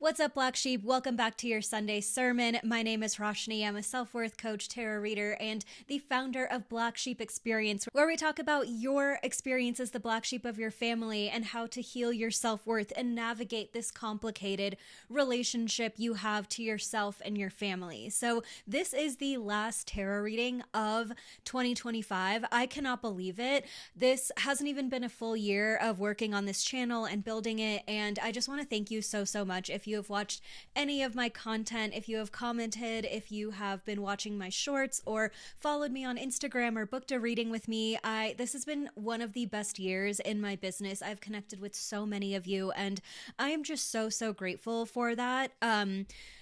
What's up, Black Sheep? Welcome back to your Sunday sermon. My name is Roshni. I'm a self-worth coach, tarot reader, and the founder of Black Sheep Experience, where we talk about your experience as the black sheep of your family and how to heal your self-worth and navigate this complicated relationship you have to yourself and your family. So this is the last tarot reading of 2025. I cannot believe it. This hasn't even been a full year of working on this channel and building it, and I just want to thank you so much. If you have watched any of my content, if you have commented, if you have been watching my shorts or followed me on Instagram or booked a reading with me, this has been one of the best years in my business. I've connected with so many of you, and I am just so grateful for that.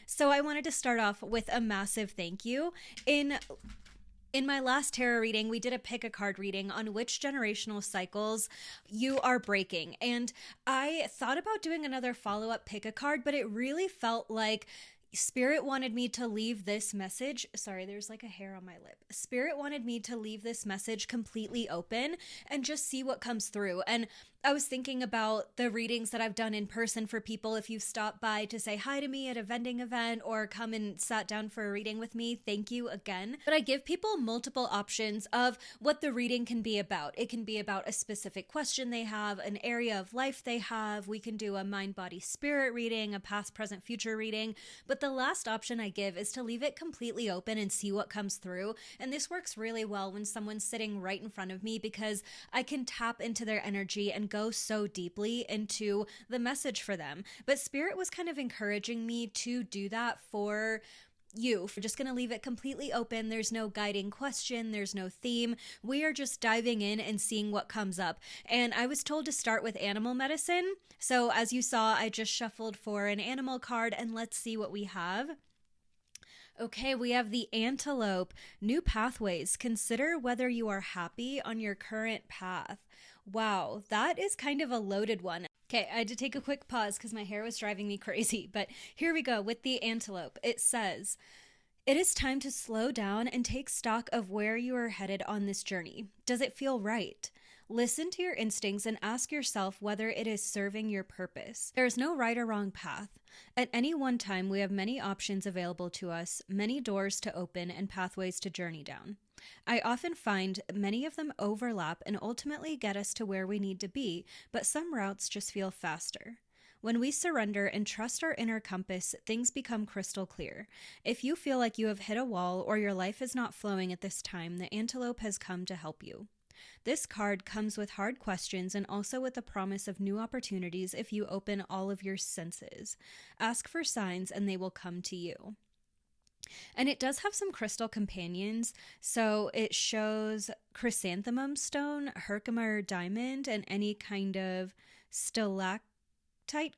So I wanted to start off with a massive thank you. In my last tarot reading, we did a pick a card reading on which generational cycles you are breaking. And I thought about doing another follow-up pick a card, but it really felt like Spirit wanted me to leave this message. Sorry, there's like a hair on my lip. Spirit wanted me to leave this message completely open and just see what comes through. And I was thinking about the readings that I've done in person for people. If you've stopped by to say hi to me at a vending event or come and sat down for a reading with me, thank you again. But I give people multiple options of what the reading can be about. It can be about a specific question they have, an area of life they have. We can do a mind, body, spirit reading, a past, present, future reading. But the last option I give is to leave it completely open and see what comes through. And this works really well when someone's sitting right in front of me because I can tap into their energy and go so deeply into the message for them. But Spirit was kind of encouraging me to do that for you. We're just going to leave it completely open. There's no guiding question. There's no theme. We are just diving in and seeing what comes up. And I was told to start with animal medicine. So as you saw, I just shuffled for an animal card, and let's see what we have. Okay, we have the antelope. New pathways. Consider whether you are happy on your current path. Wow, that is kind of a loaded one. Okay, I had to take a quick pause because my hair was driving me crazy, but here we go with the antelope. It says, it is time to slow down and take stock of where you are headed on this journey. Does it feel right? Listen to your instincts and ask yourself whether it is serving your purpose. There is no right or wrong path. At any one time, we have many options available to us, many doors to open and pathways to journey down. I often find many of them overlap and ultimately get us to where we need to be, but some routes just feel faster. When we surrender and trust our inner compass, things become crystal clear. If you feel like you have hit a wall or your life is not flowing at this time, the antelope has come to help you. This card comes with hard questions and also with the promise of new opportunities if you open all of your senses. Ask for signs and they will come to you. And it does have some crystal companions. So it shows chrysanthemum stone, Herkimer diamond, and any kind of stalactite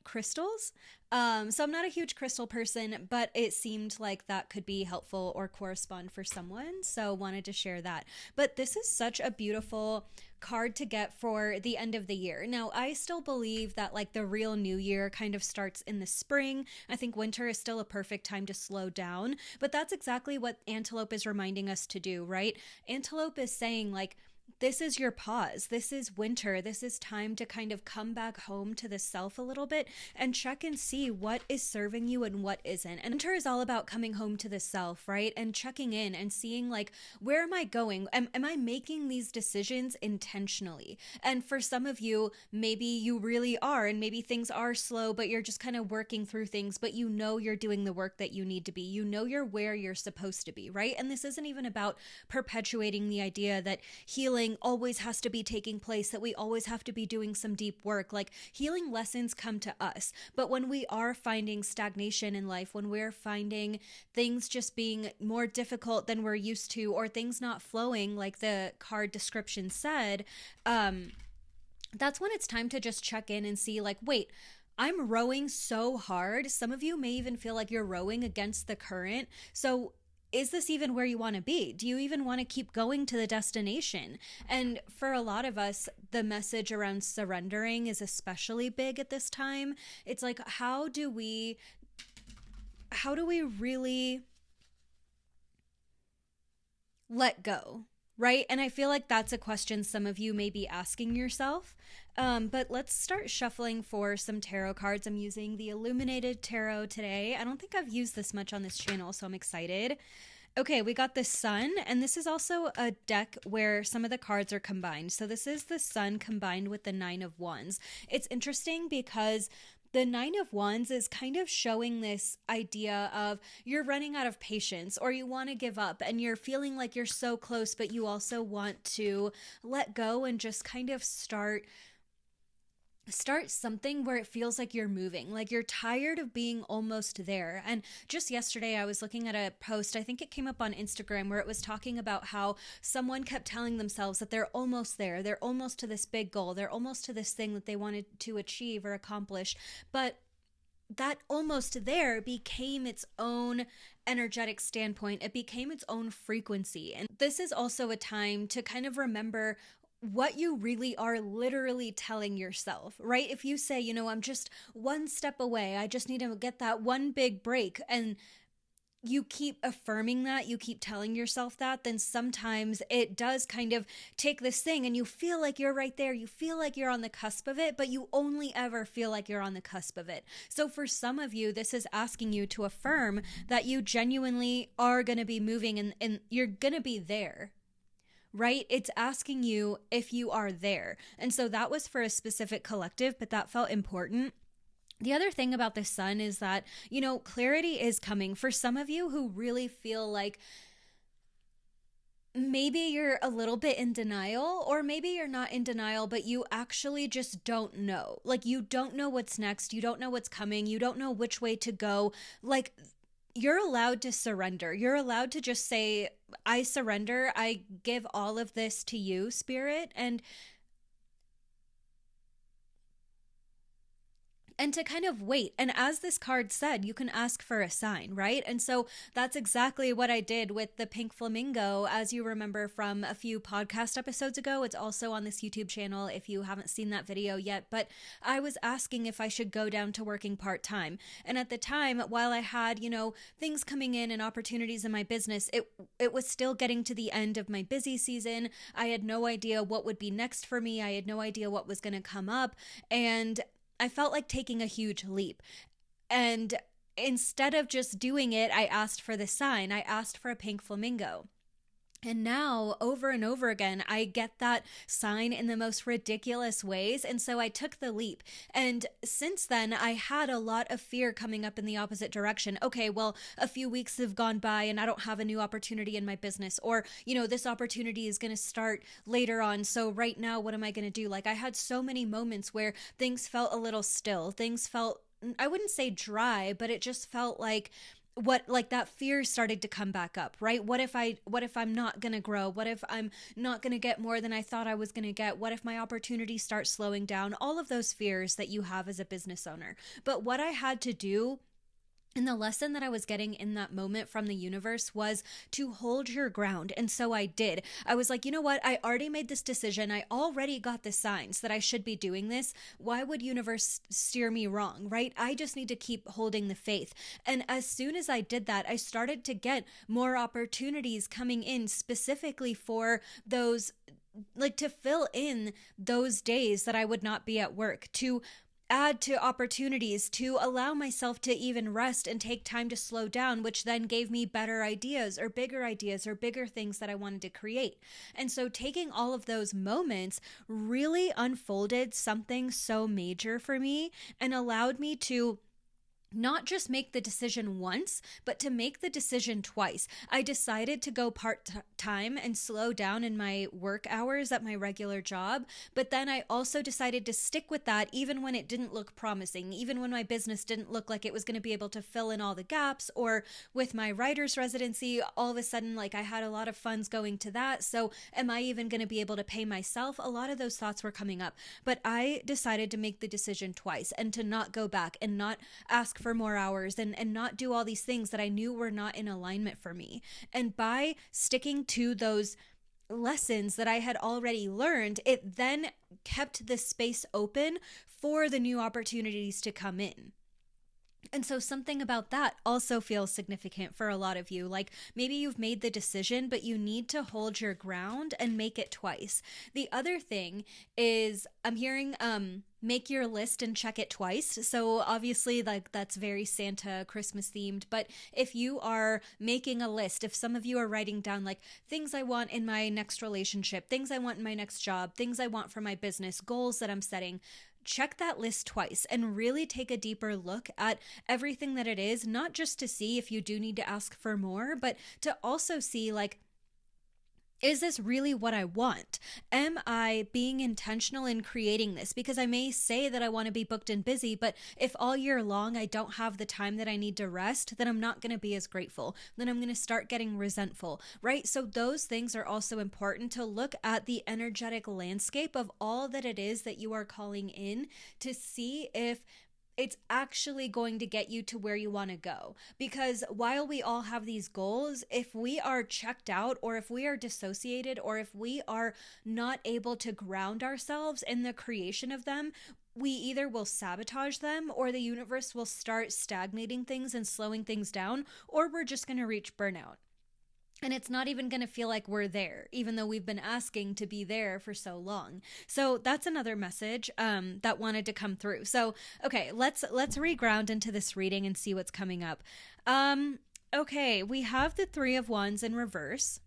crystals. So I'm not a huge crystal person, but it seemed like that could be helpful or correspond for someone. So wanted to share that. But this is such a beautiful card to get for the end of the year. Now, I still believe that like the real new year kind of starts in the spring. I think winter is still a perfect time to slow down, but that's exactly what Antelope is reminding us to do, right? Antelope is saying like, this is your pause. This is winter. This is time to kind of come back home to the self a little bit and check and see what is serving you and what isn't. And winter is all about coming home to the self, right? And checking in and seeing like, where am I going? Am I making these decisions intentionally? And for some of you, maybe you really are, and maybe things are slow, but you're just kind of working through things, but you know you're doing the work that you need to be. You know you're where you're supposed to be, right? And this isn't even about perpetuating the idea that healing always has to be taking place, that we always have to be doing some deep work. Like healing lessons come to us. But when we are finding stagnation in life, when we're finding things just being more difficult than we're used to, or things not flowing like the card description said, that's when it's time to just check in and see like, wait, I'm rowing so hard. Some of you may even feel like you're rowing against the current. So is this even where you want to be? Do you even want to keep going to the destination? And for a lot of us, the message around surrendering is especially big at this time. It's like, how do we really let go, right? And I feel like that's a question some of you may be asking yourself. But let's start shuffling for some tarot cards. I'm using the Illuminated Tarot today. I don't think I've used this much on this channel, so I'm excited. Okay, we got the Sun, and this is also a deck where some of the cards are combined. So this is the Sun combined with the Nine of Wands. It's interesting because the Nine of Wands is kind of showing this idea of you're running out of patience or you want to give up and you're feeling like you're so close, but you also want to let go and just kind of start something where it feels like you're moving, like you're tired of being almost there. And just yesterday, I was looking at a post, I think it came up on Instagram, where it was talking about how someone kept telling themselves that they're almost there. They're almost to this big goal. They're almost to this thing that they wanted to achieve or accomplish. But that almost there became its own energetic standpoint. It became its own frequency. And this is also a time to kind of remember what you really are literally telling yourself, right? If you say, I'm just one step away, I just need to get that one big break, and you keep affirming that, you keep telling yourself that, then sometimes it does kind of take this thing and you feel like you're right there. You feel like you're on the cusp of it, but you only ever feel like you're on the cusp of it. So for some of you, this is asking you to affirm that you genuinely are going to be moving and you're going to be there. Right? It's asking you if you are there. And so that was for a specific collective, but that felt important. The other thing about the Sun is that, clarity is coming for some of you who really feel like maybe you're a little bit in denial, or maybe you're not in denial, but you actually just don't know. Like, you don't know what's next. You don't know what's coming. You don't know which way to go. Like, you're allowed to surrender. You're allowed to just say, I surrender. I give all of this to you, Spirit. And to kind of wait. And as this card said, you can ask for a sign, right? And so that's exactly what I did with the pink flamingo. As you remember from a few podcast episodes ago, it's also on this YouTube channel if you haven't seen that video yet. But I was asking if I should go down to working part-time. And at the time, while I had, things coming in and opportunities in my business, it was still getting to the end of my busy season. I had no idea what would be next for me. I had no idea what was going to come up. And I felt like taking a huge leap. And instead of just doing it, I asked for the sign. I asked for a pink flamingo. And now, over and over again, I get that sign in the most ridiculous ways. And so I took the leap. And since then, I had a lot of fear coming up in the opposite direction. Okay, well, a few weeks have gone by and I don't have a new opportunity in my business. Or, this opportunity is going to start later on. So right now, what am I going to do? Like, I had so many moments where things felt a little still. Things felt, I wouldn't say dry, but it just felt like that fear started to come back up, right? What if I'm not going to grow? What if I'm not going to get more than I thought I was going to get? What if my opportunities start slowing down? All of those fears that you have as a business owner. But what I had to do, and the lesson that I was getting in that moment from the universe, was to hold your ground. And so I did. I was like, you know what? I already made this decision. I already got the signs that I should be doing this. Why would universe steer me wrong, right? I just need to keep holding the faith. And as soon as I did that, I started to get more opportunities coming in specifically for those, like, to fill in those days that I would not be at work, to add to opportunities, to allow myself to even rest and take time to slow down, which then gave me better ideas or bigger things that I wanted to create. And so taking all of those moments really unfolded something so major for me and allowed me to not just make the decision once, but to make the decision twice. I decided to go part-time and slow down in my work hours at my regular job, but then I also decided to stick with that even when it didn't look promising, even when my business didn't look like it was going to be able to fill in all the gaps, or with my writer's residency, all of a sudden, like, I had a lot of funds going to that, so am I even going to be able to pay myself? A lot of those thoughts were coming up, but I decided to make the decision twice and to not go back and not ask for more hours and not do all these things that I knew were not in alignment for me. And by sticking to those lessons that I had already learned, it then kept the space open for the new opportunities to come in. And so something about that also feels significant for a lot of you. Like maybe you've made the decision, but you need to hold your ground and make it twice. The other thing is I'm hearing make your list and check it twice. So obviously like that's very Santa Christmas themed, but if you are making a list, if some of you are writing down like things I want in my next relationship, things I want in my next job, things I want for my business, goals that I'm setting, check that list twice and really take a deeper look at everything that it is, not just to see if you do need to ask for more, but to also see like, is this really what I want? Am I being intentional in creating this? Because I may say that I want to be booked and busy, but if all year long I don't have the time that I need to rest, then I'm not going to be as grateful. Then I'm going to start getting resentful, right? So those things are also important to look at the energetic landscape of all that it is that you are calling in to see if it's actually going to get you to where you want to go. Because while we all have these goals, if we are checked out or if we are dissociated or if we are not able to ground ourselves in the creation of them, we either will sabotage them or the universe will start stagnating things and slowing things down, or we're just going to reach burnout. And it's not even going to feel like we're there, even though we've been asking to be there for so long. So that's another message that wanted to come through. So, okay, let's reground into this reading and see what's coming up. Okay, we have the Three of Wands in reverse.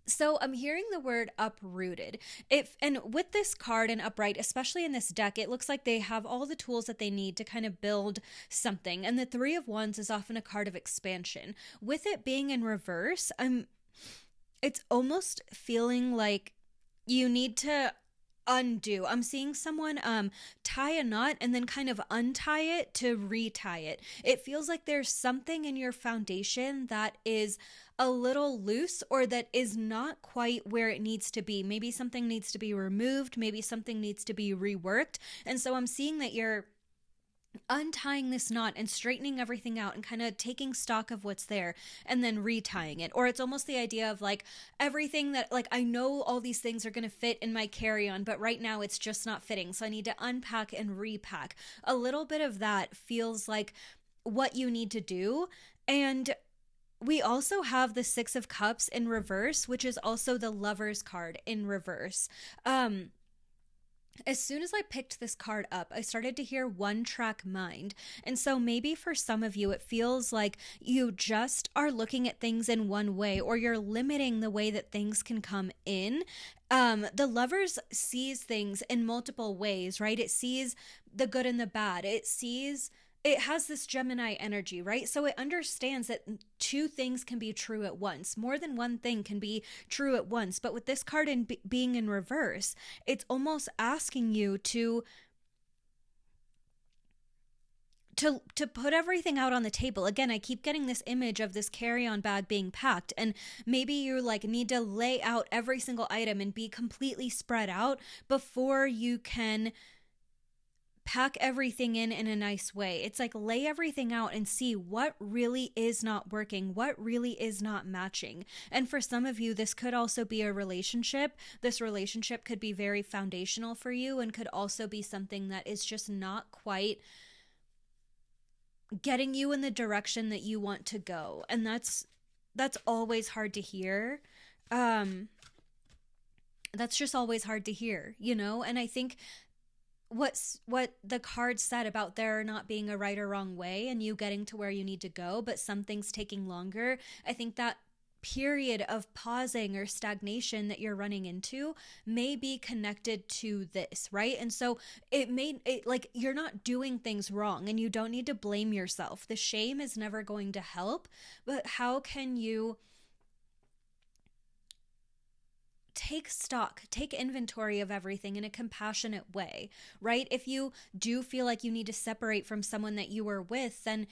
So I'm hearing the word uprooted. And with this card and upright, especially in this deck, it looks like they have all the tools that they need to kind of build something. And the Three of Wands is often a card of expansion. With it being in reverse, it's almost feeling like you need to undo. I'm seeing someone tie a knot and then kind of untie it to retie it. It feels like there's something in your foundation that is a little loose or that is not quite where it needs to be. Maybe something needs to be removed, maybe something needs to be reworked. And so I'm seeing that you're untying this knot and straightening everything out and kind of taking stock of what's there and then retying it. Or it's almost the idea of like everything that like I know all these things are going to fit in my carry-on, but right now it's just not fitting. So I need to unpack and repack. A little bit of that feels like what you need to do. And we also have the Six of Cups in reverse, which is also the Lover's card in reverse. As soon as I picked this card up, I started to hear one track mind. And so maybe for some of you, it feels like you just are looking at things in one way, or you're limiting the way that things can come in. The Lovers sees things in multiple ways, right? It sees the good and the bad. It has this Gemini energy, right? So it understands that two things can be true at once. More than one thing can be true at once. But with this card being in reverse, it's almost asking you to put everything out on the table. Again, I keep getting this image of this carry-on bag being packed, and maybe you like need to lay out every single item and be completely spread out before you can pack everything in a nice way. It's like lay everything out and see what really is not working, what really is not matching. And for some of you, this could also be a relationship. This relationship could be very foundational for you and could also be something that is just not quite getting you in the direction that you want to go. And that's always hard to hear. That's just always hard to hear, you know? And I think what the card said about there not being a right or wrong way and you getting to where you need to go, but something's taking longer. I think that period of pausing or stagnation that you're running into may be connected to this, right? And so like you're not doing things wrong and you don't need to blame yourself. The shame is never going to help, but how can you take stock, take inventory of everything in a compassionate way, right? If you do feel like you need to separate from someone that you were with, then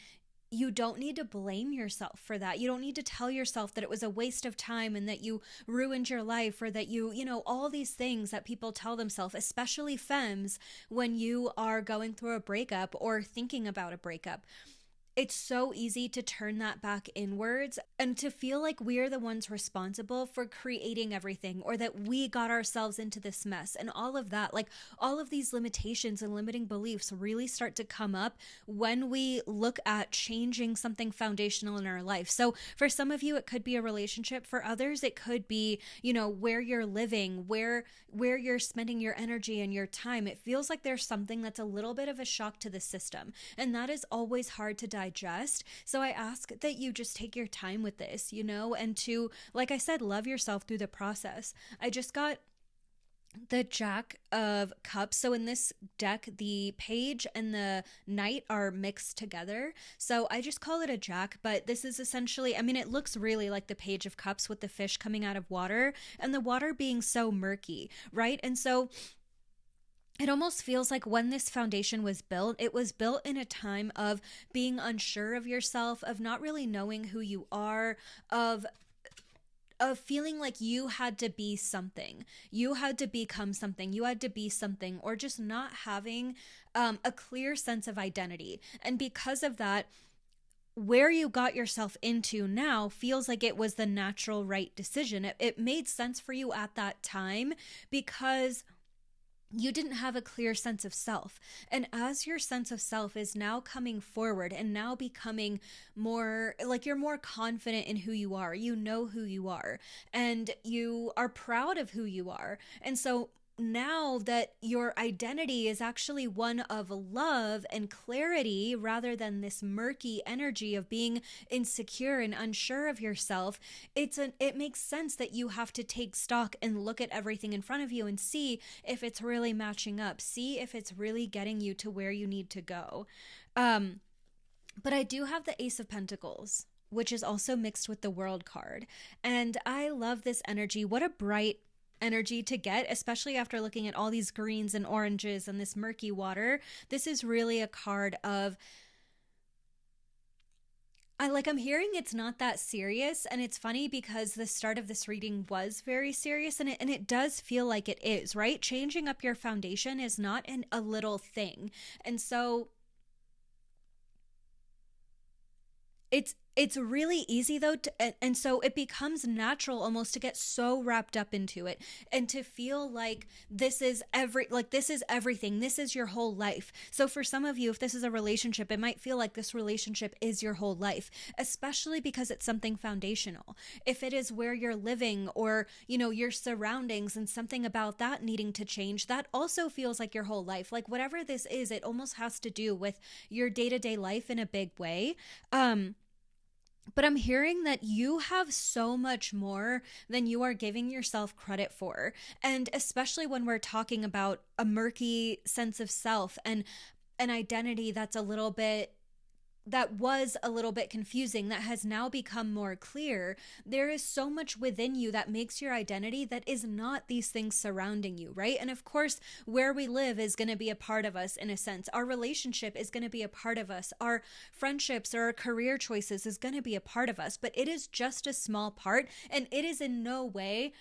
you don't need to blame yourself for that. You don't need to tell yourself that it was a waste of time and that you ruined your life or that you know, all these things that people tell themselves, especially femmes, when you are going through a breakup or thinking about a breakup. it's so easy to turn that back inwards and to feel like we're the ones responsible for creating everything, or that we got ourselves into this mess and all of that. Like, all of these limitations and limiting beliefs really start to come up when we look at changing something foundational in our life. So for some of you, it could be a relationship. For others, it could be, where you're living, where you're spending your energy and your time. It feels like there's something that's a little bit of a shock to the system, and that is always hard to digest. So I ask that you just take your time with this, and to, like I said, love yourself through the process. I just got the Jack of Cups. So in this deck, the page and the knight are mixed together. So I just call it a Jack, but this is essentially, it looks really like the Page of Cups with the fish coming out of water and the water being so murky, right? And so it almost feels like when this foundation was built, it was built in a time of being unsure of yourself, of not really knowing who you are, of feeling like you had to be something, you had to become something, you had to be something, or just not having a clear sense of identity. And because of that, where you got yourself into now feels like it was the natural right decision. It made sense for you at that time because you didn't have a clear sense of self. And as your sense of self is now coming forward and now becoming more like, you're more confident in who you are, you know who you are, and you are proud of who you are. And so now that your identity is actually one of love and clarity rather than this murky energy of being insecure and unsure of yourself, it makes sense that you have to take stock and look at everything in front of you and see if it's really matching up, see if it's really getting you to where you need to go. But I do have the Ace of Pentacles, which is also mixed with the World card, and I love this energy. What a bright energy to get, especially after looking at all these greens and oranges and this murky water. This is really a card of, I'm hearing it's not that serious, and it's funny because the start of this reading was very serious, and it does feel like it is, right? Changing up your foundation is not a little thing. And so it's really easy though and so it becomes natural almost to get so wrapped up into it and to feel like this is everything, this is your whole life. So for some of you, if this is a relationship, it might feel like this relationship is your whole life, especially because it's something foundational. If it is where you're living, or your surroundings and something about that needing to change, that also feels like your whole life. Like, whatever this is, it almost has to do with your day-to-day life in a big way. But I'm hearing that you have so much more than you are giving yourself credit for. And especially when we're talking about a murky sense of self and an identity that was a little bit confusing, that has now become more clear. There is so much within you that makes your identity that is not these things surrounding you, right? And of course, where we live is going to be a part of us in a sense. Our relationship is going to be a part of us. Our friendships or our career choices is going to be a part of us, but it is just a small part, and it is in no way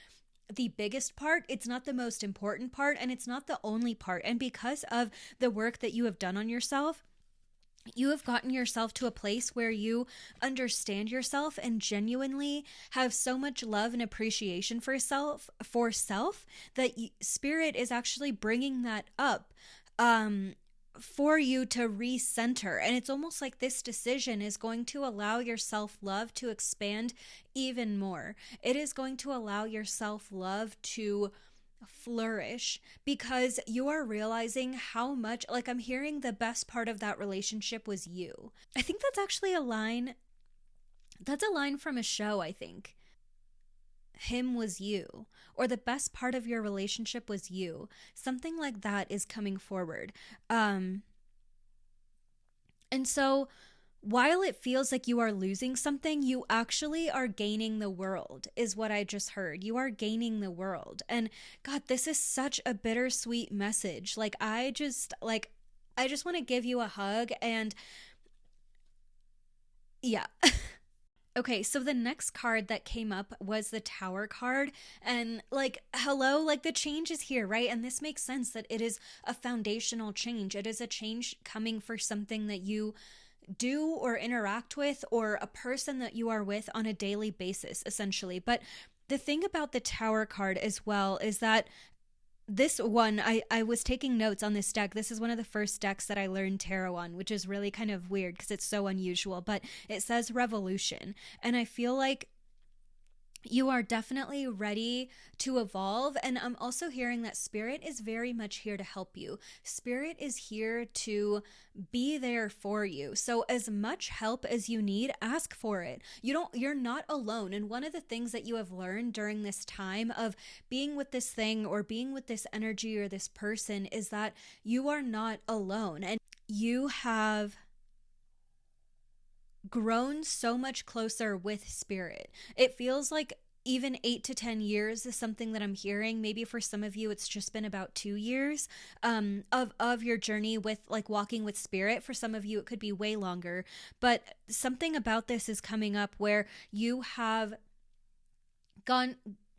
the biggest part. It's not the most important part, and it's not the only part. And because of the work that you have done on yourself, you have gotten yourself to a place where you understand yourself and genuinely have so much love and appreciation for self that spirit is actually bringing that up for you to recenter. And it's almost like this decision is going to allow your self-love to expand even more. It is going to allow your self-love to flourish because you are realizing how much, I'm hearing the best part of that relationship was you. I think that's actually a line from a show. I think him was you, or the best part of your relationship was you. Something like that is coming forward. And so while it feels like you are losing something, you actually are gaining the world, is what I just heard. You are gaining the world. And God, this is such a bittersweet message. I just want to give you a hug, and yeah. Okay, so the next card that came up was the Tower card, and hello, the change is here, right? And this makes sense that it is a foundational change. It is a change coming for something that you do or interact with, or a person that you are with on a daily basis, essentially. But the thing about the Tower card as well is that this one, I was taking notes on this deck. This is one of the first decks that I learned tarot on, which is really kind of weird because it's so unusual, but it says revolution. And I feel like you are definitely ready to evolve. And I'm also hearing that Spirit is very much here to help you. Spirit is here to be there for you. So as much help as you need, ask for it. You're not alone. And one of the things that you have learned during this time of being with this thing or being with this energy or this person is that you are not alone. And you have grown so much closer with Spirit. It feels like even 8 to 10 years is something that I'm hearing. Maybe for some of you, it's just been about 2 years of your journey with like walking with Spirit. For some of you, it could be way longer. But something about this is coming up where you have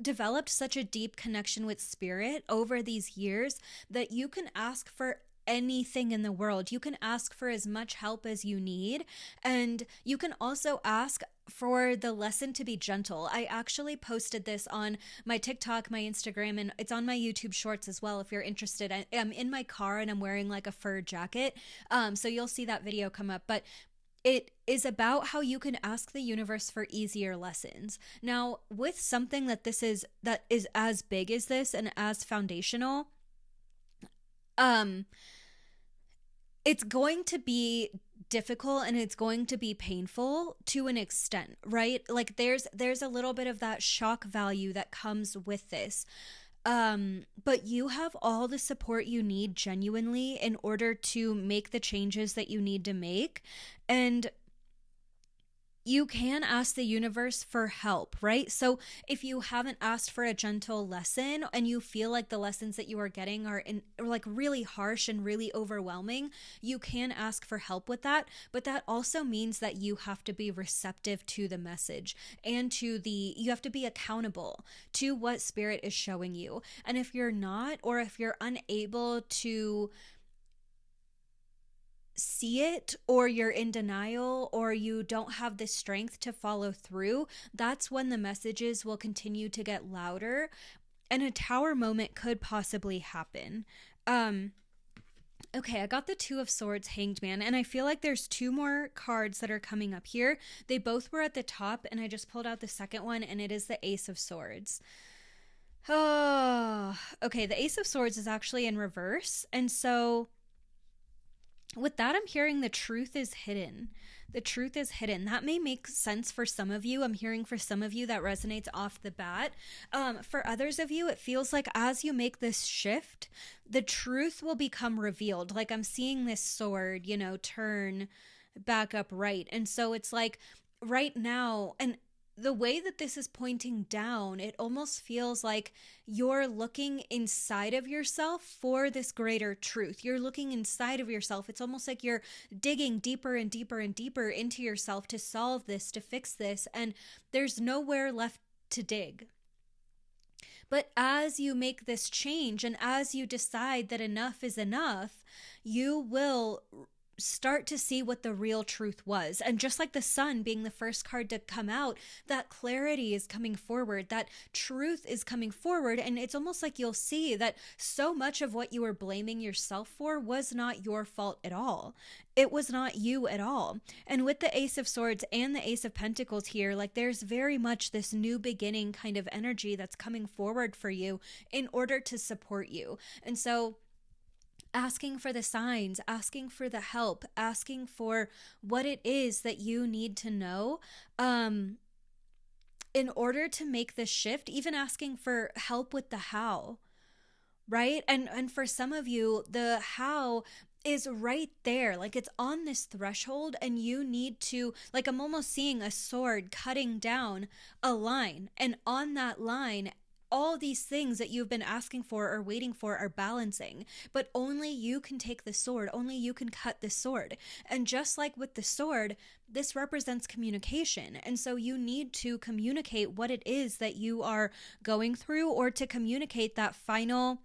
developed such a deep connection with Spirit over these years that you can ask for anything in the world. You can ask for as much help as you need. And you can also ask for the lesson to be gentle. I actually posted this on my TikTok, my Instagram, and it's on my YouTube shorts as well if you're interested. I'm in my car and I'm wearing like a fur jacket. So you'll see that video come up. But it is about how you can ask the universe for easier lessons. Now, with something that is as big as this and as foundational, it's going to be difficult and it's going to be painful to an extent, right? Like there's a little bit of that shock value that comes with this. But you have all the support you need genuinely in order to make the changes that you need to make. And you can ask the universe for help, right? So if you haven't asked for a gentle lesson and you feel like the lessons that you are getting are like really harsh and really overwhelming, you can ask for help with that. But that also means that you have to be receptive to the message and you have to be accountable to what Spirit is showing you. And if you're not, or if you're unable to see it, or you're in denial, or you don't have the strength to follow through, that's when the messages will continue to get louder and a Tower moment could possibly happen. Okay, I got the Two of Swords, Hanged Man, and I feel like there's 2 more cards that are coming up here. They both were at the top, and I just pulled out the second one, and it is the Ace of Swords. Oh, okay, the Ace of Swords is actually in reverse, and so with that, I'm hearing the truth is hidden. The truth is hidden. That may make sense for some of you. I'm hearing for some of you that resonates off the bat. For others of you, it feels like as you make this shift, the truth will become revealed. Like I'm seeing this sword, turn back upright. And so it's like right now, and the way that this is pointing down, it almost feels like you're looking inside of yourself for this greater truth. You're looking inside of yourself. It's almost like you're digging deeper and deeper and deeper into yourself to solve this, to fix this, and there's nowhere left to dig. But as you make this change and as you decide that enough is enough, you will start to see what the real truth was. And just like the Sun being the first card to come out, that clarity is coming forward, that truth is coming forward. And it's almost like you'll see that so much of what you were blaming yourself for was not your fault at all. It was not you at all. And with the Ace of Swords and the Ace of Pentacles here, like there's very much this new beginning kind of energy that's coming forward for you in order to support you. And so asking for the signs, asking for the help, asking for what it is that you need to know in order to make this shift, even asking for help with the how, right? And for some of you, the how is right there, like it's on this threshold, and you need to, like I'm almost seeing a sword cutting down a line, and on that line, all these things that you've been asking for or waiting for are balancing, but only you can take the sword, only you can cut the sword. And just like with the sword, this represents communication. And so you need to communicate what it is that you are going through, or to communicate that final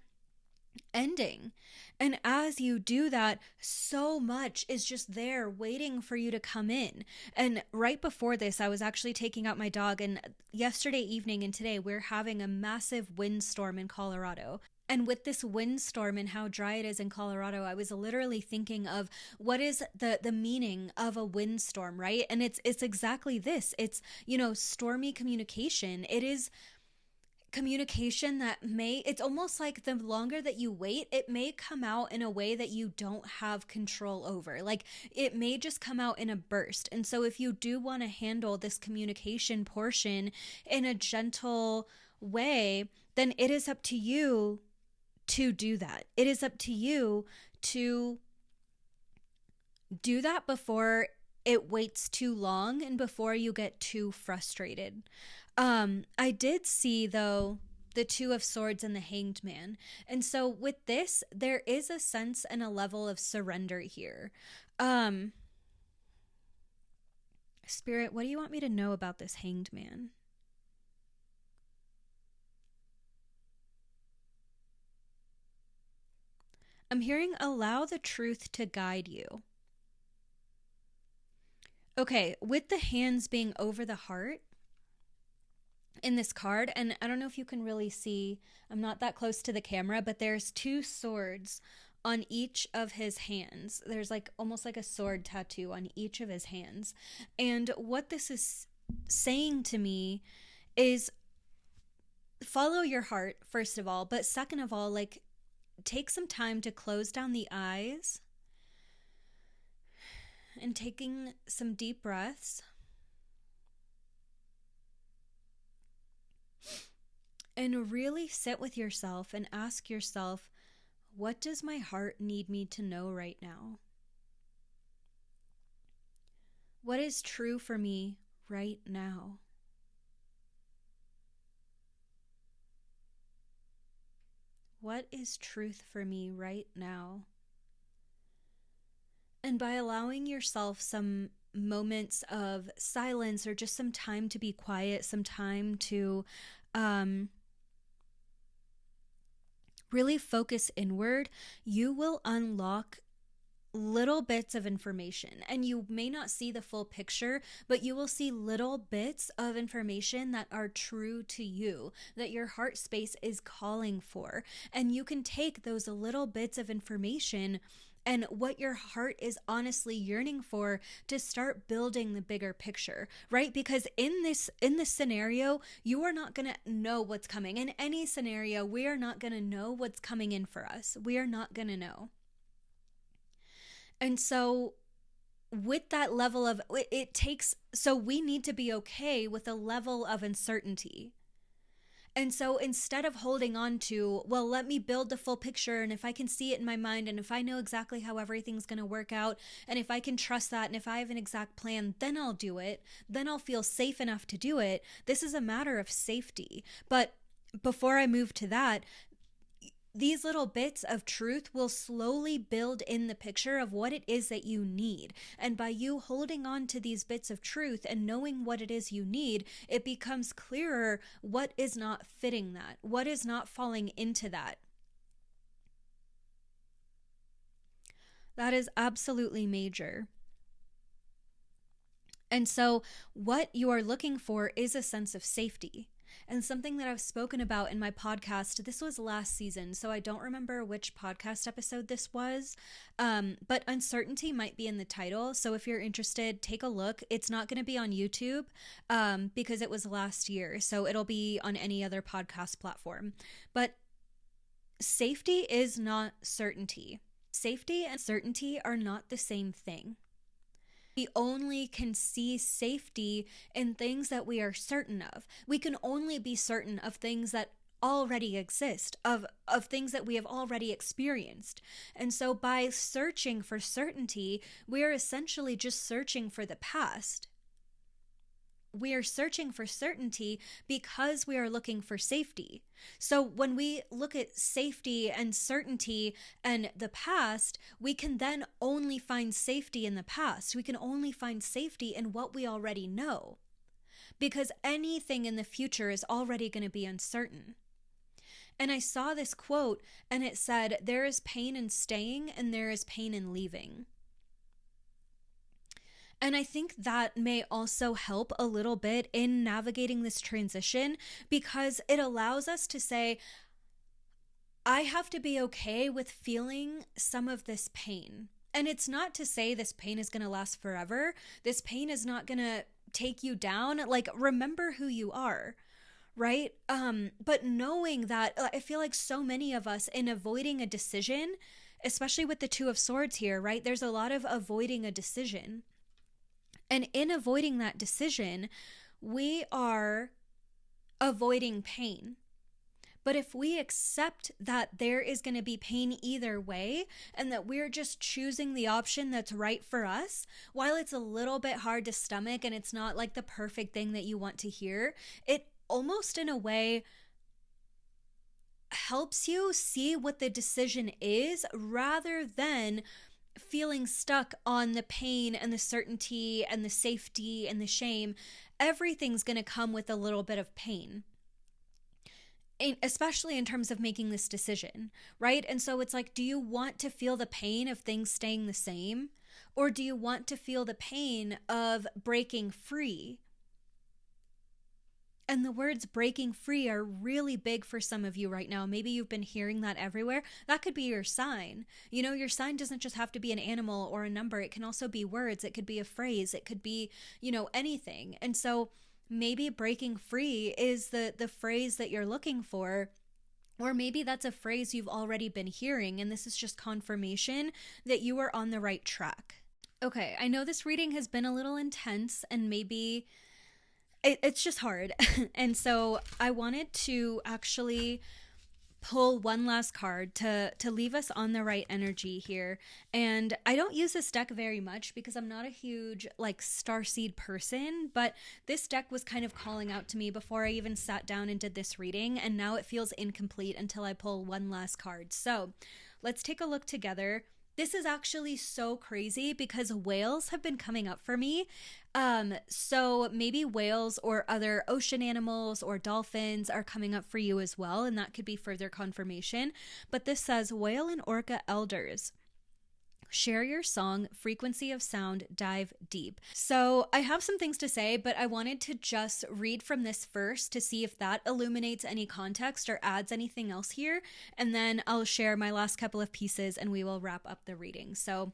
ending. And as you do that, so much is just there waiting for you to come in. And right before this, I was actually taking out my dog, and yesterday evening and today, we're having a massive windstorm in Colorado. And with this windstorm and how dry it is in Colorado, I was literally thinking of what is the meaning of a windstorm, right? And it's exactly this. It's, stormy communication. It is communication that it's almost like the longer that you wait, it may come out in a way that you don't have control over. Like it may just come out in a burst. And so if you do want to handle this communication portion in a gentle way, then it is up to you to do that. It is up to you to do that before it waits too long and before you get too frustrated. I did see, though, the Two of Swords and the Hanged Man. And so with this, there is a sense and a level of surrender here. Spirit, what do you want me to know about this Hanged Man? I'm hearing allow the truth to guide you. Okay, with the hands being over the heart in this card, and I don't know if you can really see, I'm not that close to the camera, but there's two swords on each of his hands. There's like almost like a sword tattoo on each of his hands. And what this is saying to me is follow your heart, first of all, but second of all, like take some time to close down the eyes and taking some deep breaths. And really sit with yourself and ask yourself, what does my heart need me to know right now? What is true for me right now? What is truth for me right now? And by allowing yourself some moments of silence or just some time to be quiet, some time to really focus inward, you will unlock little bits of information. And you may not see the full picture, but you will see little bits of information that are true to you, that your heart space is calling for. And you can take those little bits of information and what your heart is honestly yearning for to start building the bigger picture, right? Because in this scenario, you are not going to know what's coming. In any scenario, we are not going to know what's coming in for us. We are not going to know. And so with that level of so we need to be okay with a level of uncertainty. And so instead of holding on to, well, let me build the full picture, and if I can see it in my mind, and if I know exactly how everything's going to work out, and if I can trust that, and if I have an exact plan, then I'll do it. Then I'll feel safe enough to do it. This is a matter of safety. But before I move to that, these little bits of truth will slowly build in the picture of what it is that you need. And by you holding on to these bits of truth and knowing what it is you need, it becomes clearer what is not fitting that, what is not falling into that. That is absolutely major. And so what you are looking for is a sense of safety. And something that I've spoken about in my podcast, this was last season, so I don't remember which podcast episode this was, but uncertainty might be in the title. So if you're interested, take a look. It's not going to be on YouTube because it was last year, so it'll be on any other podcast platform. But safety is not certainty. Safety and certainty are not the same thing. We only can see safety in things that we are certain of. We can only be certain of things that already exist, of things that we have already experienced. And so by searching for certainty, we are essentially just searching for the past. We are searching for certainty because we are looking for safety. So when we look at safety and certainty and the past, we can then only find safety in the past. We can only find safety in what we already know, because anything in the future is already going to be uncertain. And I saw this quote and it said, "There is pain in staying and there is pain in leaving." And I think that may also help a little bit in navigating this transition, because it allows us to say, I have to be okay with feeling some of this pain. And it's not to say this pain is going to last forever. This pain is not going to take you down. Like, remember who you are, right? But knowing that, I feel like so many of us, in avoiding a decision, especially with the Two of Swords here, right? There's a lot of avoiding a decision. And in avoiding that decision, we are avoiding pain. But if we accept that there is going to be pain either way, and that we're just choosing the option that's right for us, while it's a little bit hard to stomach and it's not like the perfect thing that you want to hear, it almost in a way helps you see what the decision is, rather than feeling stuck on the pain and the certainty and the safety and the shame. Everything's going to come with a little bit of pain, especially in terms of making this decision, right? And so it's like, do you want to feel the pain of things staying the same? Or do you want to feel the pain of breaking free? And the words breaking free are really big for some of you right now. Maybe you've been hearing that everywhere. That could be your sign. You know, your sign doesn't just have to be an animal or a number. It can also be words. It could be a phrase. It could be, anything. And so maybe breaking free is the phrase that you're looking for. Or maybe that's a phrase you've already been hearing, and this is just confirmation that you are on the right track. Okay, I know this reading has been a little intense, and maybe it's just hard. And so I wanted to actually pull one last card to leave us on the right energy here. And I don't use this deck very much because I'm not a huge starseed person, but this deck was kind of calling out to me before I even sat down and did this reading, and now it feels incomplete until I pull one last card. So let's take a look together. This is actually so crazy because whales have been coming up for me. So maybe whales or other ocean animals or dolphins are coming up for you as well, and that could be further confirmation. But this says, whale and orca elders, share your song, frequency of sound, dive deep. So I have some things to say, but I wanted to just read from this first to see if that illuminates any context or adds anything else here. And then I'll share my last couple of pieces and we will wrap up the reading. So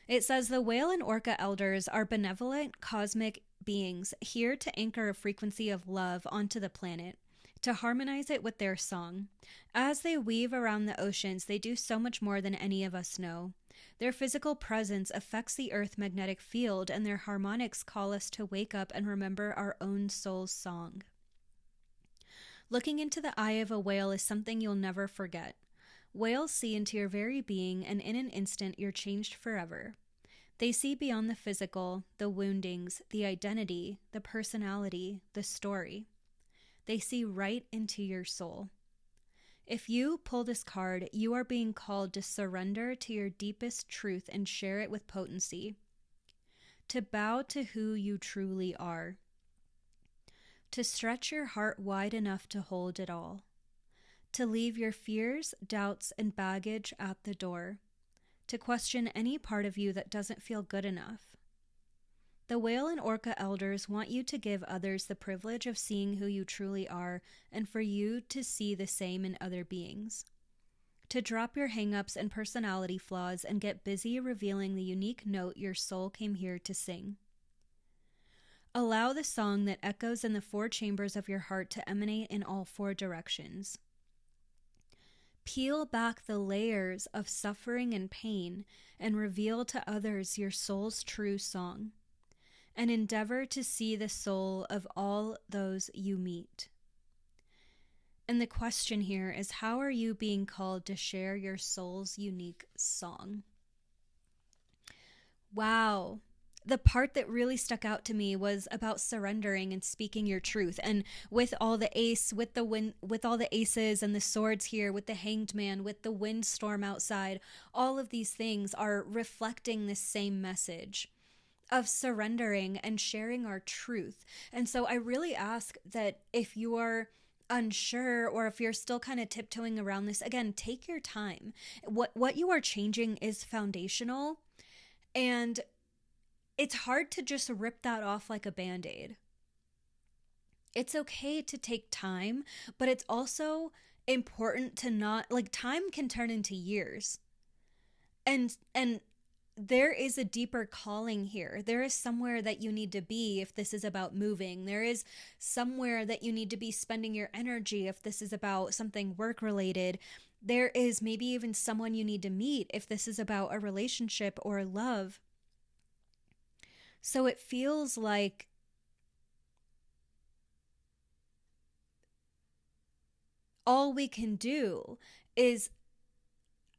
it says, the whale and orca elders are benevolent cosmic beings here to anchor a frequency of love onto the planet, to harmonize it with their song. As they weave around the oceans, they do so much more than any of us know. Their physical presence affects the Earth magnetic field, and their harmonics call us to wake up and remember our own soul's song. Looking into the eye of a whale is something you'll never forget. Whales see into your very being, and in an instant you're changed forever. They see beyond the physical, the woundings, the identity, the personality, the story. They see right into your soul. If you pull this card, you are being called to surrender to your deepest truth and share it with potency. To bow to who you truly are. To stretch your heart wide enough to hold it all. To leave your fears, doubts, and baggage at the door. To question any part of you that doesn't feel good enough. The whale and orca elders want you to give others the privilege of seeing who you truly are, and for you to see the same in other beings. To drop your hang-ups and personality flaws and get busy revealing the unique note your soul came here to sing. Allow the song that echoes in the four chambers of your heart to emanate in all four directions. Peel back the layers of suffering and pain and reveal to others your soul's true song, and endeavor to see the soul of all those you meet. And the question here is, how are you being called to share your soul's unique song? Wow. The part that really stuck out to me was about surrendering and speaking your truth. And with all the with all the aces and the swords here, with the hanged man, with the windstorm outside, all of these things are reflecting the same message of surrendering and sharing our truth. And so I really ask that if you are unsure, or if you're still kind of tiptoeing around this, again, take your time. What you are changing is foundational, and it's hard to just rip that off like a band-aid. It's okay to take time, but it's also important to not, like, time can turn into years. And there is a deeper calling here. There is somewhere that you need to be if this is about moving. There is somewhere that you need to be spending your energy if this is about something work related. There is maybe even someone you need to meet if this is about a relationship or love. So it feels like all we can do is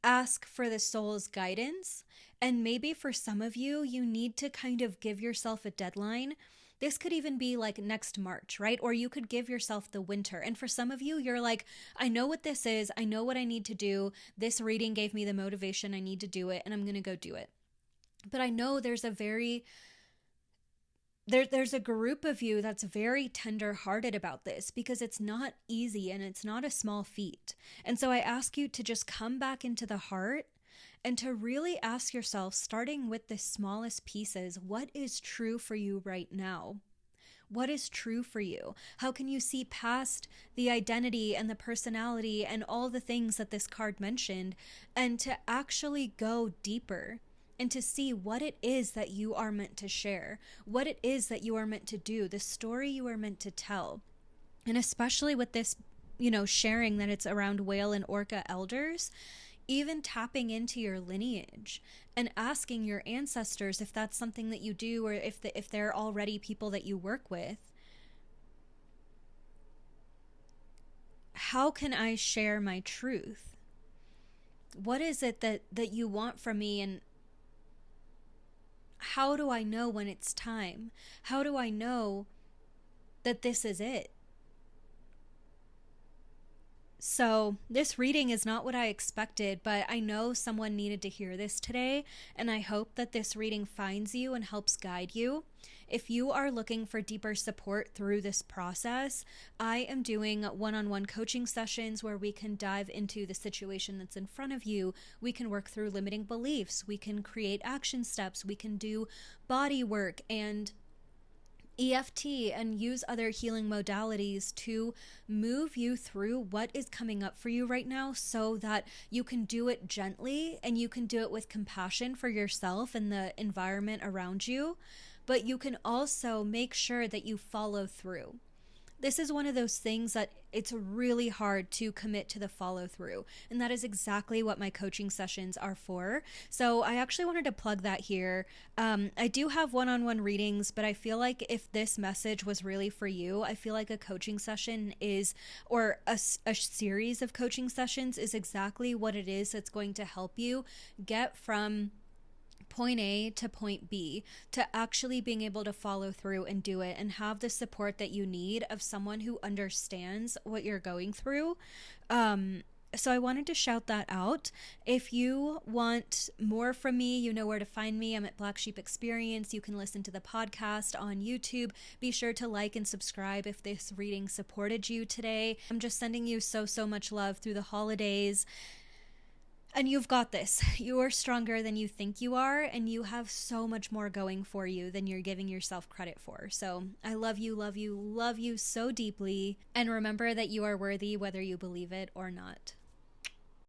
ask for the soul's guidance. And maybe for some of you, you need to kind of give yourself a deadline. This could even be like next March, right? Or you could give yourself the winter. And for some of you, you're like, I know what this is. I know what I need to do. This reading gave me the motivation. I need to do it, and I'm going to go do it. But I know there's a group of you that's very tender-hearted about this, because it's not easy and it's not a small feat. And so I ask you to just come back into the heart and to really ask yourself, starting with the smallest pieces, what is true for you right now? What is true for you? How can you see past the identity and the personality and all the things that this card mentioned, and to actually go deeper and to see what it is that you are meant to share, what it is that you are meant to do, the story you are meant to tell. And especially with this, sharing that it's around whale and orca elders, even tapping into your lineage and asking your ancestors if that's something that you do, or if they're already people that you work with. How can I share my truth? What is it that you want from me, and how do I know when it's time? How do I know that this is it? So this reading is not what I expected, but I know someone needed to hear this today, and I hope that this reading finds you and helps guide you. If you are looking for deeper support through this process, I am doing one-on-one coaching sessions where we can dive into the situation that's in front of you. We can work through limiting beliefs. We can create action steps. We can do body work and EFT and use other healing modalities to move you through what is coming up for you right now, so that you can do it gently and you can do it with compassion for yourself and the environment around you. But you can also make sure that you follow through. This is one of those things that it's really hard to commit to the follow through. And that is exactly what my coaching sessions are for. So I actually wanted to plug that here. I do have one-on-one readings, but I feel like if this message was really for you, I feel like a coaching session or a series of coaching sessions is exactly what it is that's going to help you get from point A to point B, to actually being able to follow through and do it and have the support that you need of someone who understands what you're going through. So I wanted to shout that out. If you want more from me, you know where to find me. I'm at Black Sheep Experience. You can listen to the podcast on YouTube. Be sure to like and subscribe if this reading supported you today. I'm just sending you so much love through the holidays. And you've got this. You are stronger than you think you are, and you have so much more going for you than you're giving yourself credit for. So I love you, love you, love you so deeply. And remember that you are worthy whether you believe it or not.